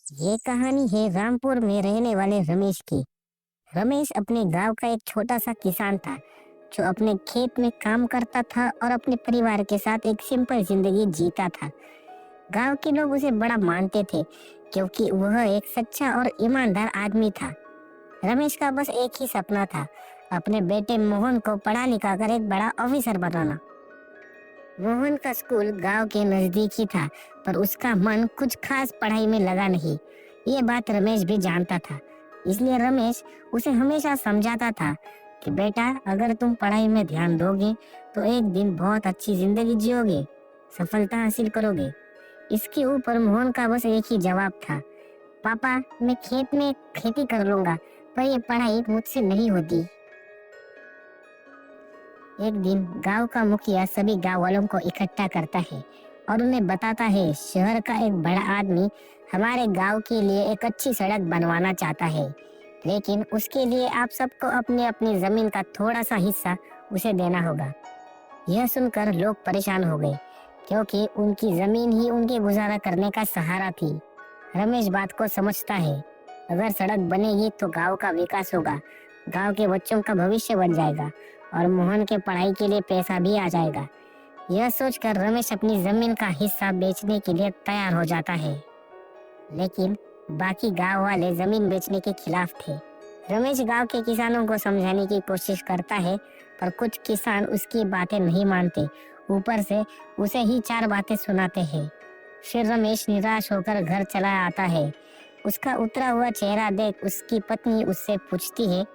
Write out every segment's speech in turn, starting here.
ये कहानी है रामपुर में रहने वाले रमेश की। रमेश अपने गांव का एक छोटा सा किसान था जो अपने खेत में काम करता था और अपने परिवार के साथ एक सिंपल जिंदगी जीता था। गांव के लोग उसे बड़ा मानते थे क्योंकि वह एक सच्चा और ईमानदार आदमी था। रमेश का बस एक ही सपना था, अपने बेटे मोहन को पढ़ा लिखा कर एक बड़ा ऑफिसर बनाना। मोहन का स्कूल गांव के नजदीक ही था, पर उसका मन कुछ खास पढ़ाई में लगा नहीं। ये बात रमेश भी जानता था, इसलिए रमेश उसे हमेशा समझाता था कि बेटा, अगर तुम पढ़ाई में ध्यान दोगे तो एक दिन बहुत अच्छी जिंदगी जियोगे, सफलता हासिल करोगे। इसके ऊपर मोहन का बस एक ही जवाब था, पापा, मैं खेत में खेती कर लूंगा, पर ये पढ़ाई मुझसे नहीं होती। एक दिन गांव का मुखिया सभी गांव वालों को इकट्ठा करता है और उन्हें बताता है, शहर का एक बड़ा आदमी हमारे गांव के लिए एक अच्छी सड़क बनवाना चाहता है, लेकिन उसके लिए आप सबको अपनी अपनी जमीन का थोड़ा सा हिस्सा उसे देना होगा। यह सुनकर लोग परेशान हो गए क्योंकि उनकी जमीन ही उनके गुजारा करने का सहारा थी। रमेश बात को समझता है, अगर सड़क बनेगी तो गांव का विकास होगा, गांव के बच्चों का भविष्य बन जाएगा और मोहन के पढ़ाई के लिए पैसा भी आ जाएगा। यह सोचकर रमेश अपनी जमीन का हिस्सा बेचने के लिए तैयार हो जाता है, लेकिन बाकी गांव वाले जमीन बेचने के खिलाफ थे। रमेश गांव के किसानों को समझाने की कोशिश करता है, पर कुछ किसान उसकी बातें नहीं मानते, ऊपर से उसे ही चार बातें सुनाते हैं। फिर रमेश निराश होकर घर चला आता है। उसका उतरा हुआ चेहरा देख उसकी पत्नी उससे पूछती है,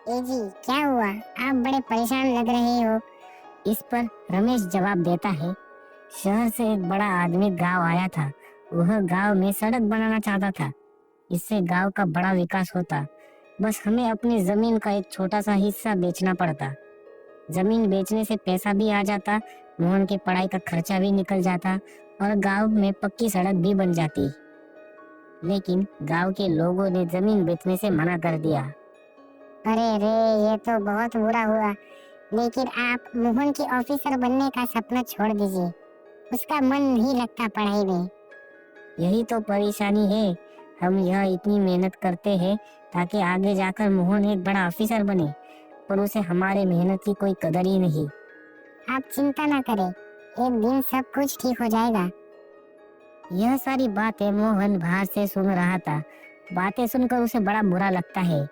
ए जी, क्या हुआ? आप बड़े परेशान लग रहे हो। इस पर रमेश जवाब देता है, शहर से एक बड़ा आदमी गांव आया था। वह गांव में सड़क बनाना चाहता था, इससे गांव का बड़ा विकास होता। बस हमें अपनी जमीन का एक छोटा सा हिस्सा बेचना पड़ता। जमीन बेचने से पैसा भी आ जाता, मोहन की पढ़ाई का खर्चा भी निकल जाता और गांव में पक्की सड़क भी बन जाती। लेकिन गांव के लोगों ने जमीन बेचने से मना कर दिया। अरे रे, ये तो बहुत बुरा हुआ। लेकिन आप मोहन के ऑफिसर बनने का सपना छोड़ दीजिए, उसका मन नहीं लगता पढ़ाई में। यही तो परेशानी है, हम यह इतनी मेहनत करते हैं ताकि आगे जाकर मोहन एक बड़ा ऑफिसर बने, पर उसे हमारे मेहनत की कोई कदर ही नहीं। आप चिंता ना करें, एक दिन सब कुछ ठीक हो जाएगा। यह सारी बातें मोहन बाहर से सुन रहा था। बातें सुनकर उसे बड़ा बुरा लगता है।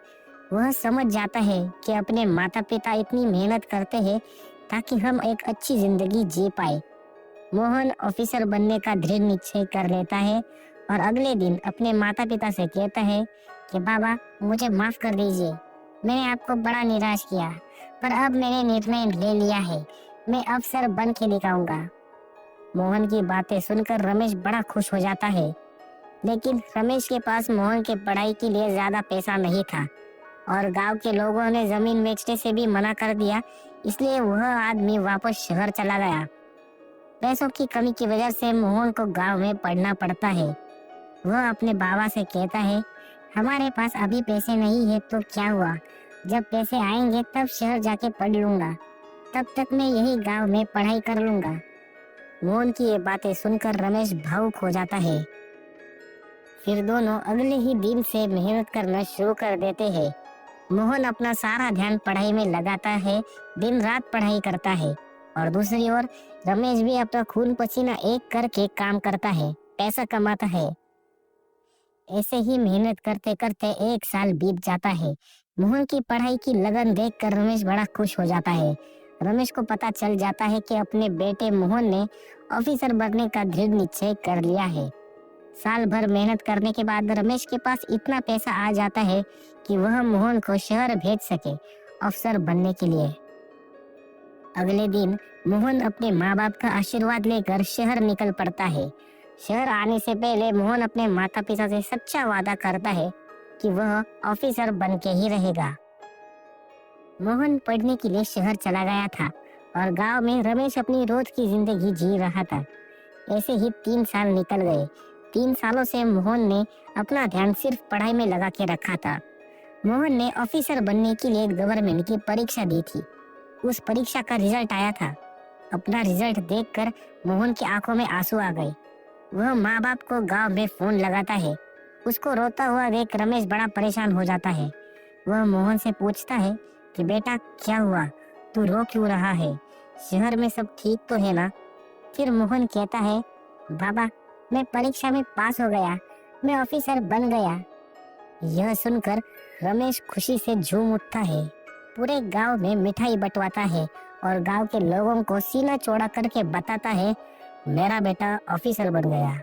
वह समझ जाता है कि अपने माता पिता इतनी मेहनत करते हैं ताकि हम एक अच्छी जिंदगी जी पाए। मोहन ऑफिसर बनने का दृढ़ निश्चय कर लेता है और अगले दिन अपने माता पिता से कहता है कि बाबा, मुझे माफ कर दीजिए, मैंने आपको बड़ा निराश किया, पर अब मैंने निर्णय ले लिया है, मैं अफसर बन के दिखाऊंगा। मोहन की बातें सुनकर रमेश बड़ा खुश हो जाता है, लेकिन रमेश के पास मोहन के पढ़ाई के लिए ज्यादा पैसा नहीं था और गांव के लोगों ने जमीन बेचने से भी मना कर दिया, इसलिए वह आदमी वापस शहर चला गया। पैसों की कमी की वजह से मोहन को गांव में पढ़ना पड़ता है। वह अपने बाबा से कहता है, हमारे पास अभी पैसे नहीं है तो क्या हुआ, जब पैसे आएंगे तब शहर जाके पढ़ लूंगा, तब तक मैं यही गांव में पढ़ाई कर लूंगा। मोहन की ये बातें सुनकर रमेश भावुक हो जाता है। फिर दोनों अगले ही दिन से मेहनत करना शुरू कर देते हैं। मोहन अपना सारा ध्यान पढ़ाई में लगाता है, दिन रात पढ़ाई करता है और दूसरी ओर रमेश भी अपना खून पसीना एक करके काम करता है, पैसा कमाता है। ऐसे ही मेहनत करते करते एक साल बीत जाता है। मोहन की पढ़ाई की लगन देखकर रमेश बड़ा खुश हो जाता है। रमेश को पता चल जाता है कि अपने बेटे मोहन ने ऑफिसर बनने का दृढ़ निश्चय कर लिया है। साल भर मेहनत करने के बाद रमेश के पास इतना पैसा आ जाता है कि वह मोहन को शहर भेज सके अफसर बनने के लिए। अगले दिन मोहन अपने माँ बाप का आशीर्वाद लेकर शहर निकल पड़ता है। शहर आने से पहले मोहन अपने माता पिता से सच्चा वादा करता है कि वह ऑफिसर बन के ही रहेगा। मोहन पढ़ने के लिए शहर चला गया था और गांव में रमेश अपनी रोज की जिंदगी जी रहा था। ऐसे ही 3 साल निकल गए। 3 सालों से मोहन ने अपना ध्यान सिर्फ पढ़ाई में लगा के रखा था। मोहन ने ऑफिसर बनने के लिए गवर्नमेंट की परीक्षा दी थी। उस परीक्षा का रिजल्ट आया था। अपना रिजल्ट देखकर मोहन की आंखों में आंसू आ गए। वह माँ बाप को गांव में फोन लगाता है। उसको रोता हुआ देख रमेश बड़ा परेशान हो जाता है। वह मोहन से पूछता है कि बेटा क्या हुआ, तू रो क्यों रहा है, शहर में सब ठीक तो है ना? फिर मोहन कहता है, बाबा मैं परीक्षा में पास हो गया, मैं ऑफिसर बन गया। यह सुनकर रमेश खुशी से झूम उठता है। पूरे गांव में मिठाई बंटवाता है और गांव के लोगों को सीना चौड़ा करके बताता है, मेरा बेटा ऑफिसर बन गया।